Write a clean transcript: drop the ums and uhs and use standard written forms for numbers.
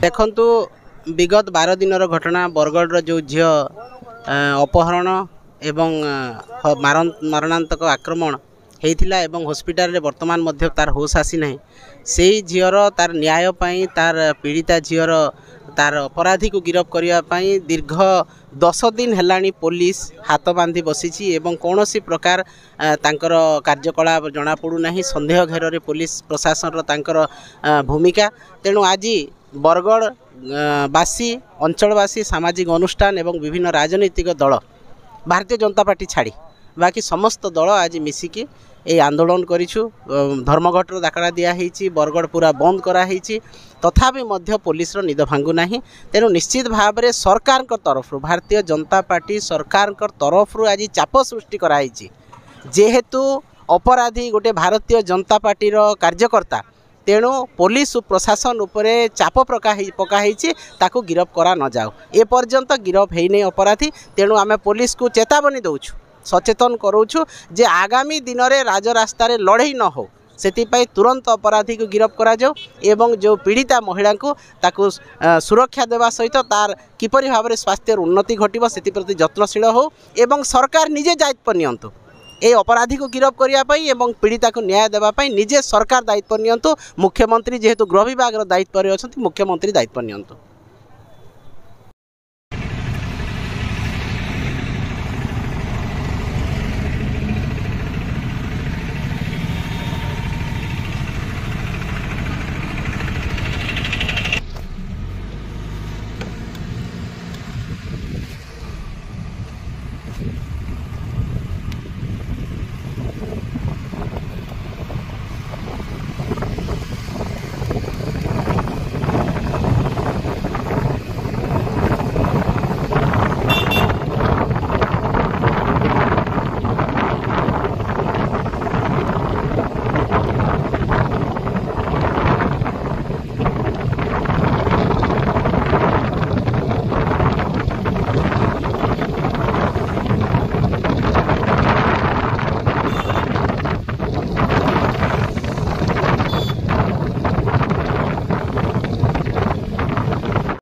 देखंतु विगत 12 दिनर घटना बरगढ़ जो झील अपहरण एवं मारणांतक आक्रमण होता एवं हॉस्पिटल रे वर्तमान मध्य तार होश आसी ना से झीर तार न्याय पाई तार पीड़िता झीर तार अपराधी को गिरफ करने दीर्घ 10 दिन हेलानी पुलिस हाथ बांधी बसी एवं कौन सी प्रकार तांकर कार्यकलाप जना पड़ूना संदेह घेर पुलिस प्रशासन तांकर भूमिका तेणु आज बरगढ़ बासी अंचलवासी सामाजिक अनुष्ठान एवं विभिन्न राजनीतिक दल भारतीय जनता पार्टी छाड़ी बाकी समस्त दल आज मिसिकी ये आंदोलन करिछु। धर्मघटर डाकरा दिखाई बरगढ़ पूरा बंद कराई तथापि मध्य पुलिस निद भांगु ना तेणु निश्चित भाव में सरकार तरफ भारतीय जनता पार्टी सरकार तरफ आज चाप सृष्टि कराई जेहेतु अपराधी गोटे भारतीय जनता पार्टी कार्यकर्ता तेणु पुलिस प्रशासन उपरे चाप पकाई ताकू गिरफ करा न जाओ ए पर्यंत गिरफ है नहीं अपराधी तेणु आम पुलिस को चेतावनी दौचु सचेतन करूँ जे आगामी दिन में राजरास्ता लड़ई न हो से तुरंत अपराधी को गिरफ करा जाओ एवं जो पीड़िता महिला को ताकू सुरक्षा देवा सहित तार किपरि भाव में स्वास्थ्य उन्नति घटो से यत्नशील हो एवं सरकार निजे दायित्व नियंतु ए अपराधी को गिरफ करने एवं पीड़िता को न्याय देवाई निजे सरकार दायित्व नियंतु मुख्यमंत्री जेहेतु गृह विभाग दायित्व अच्छा मुख्यमंत्री दायित्व नियंतु।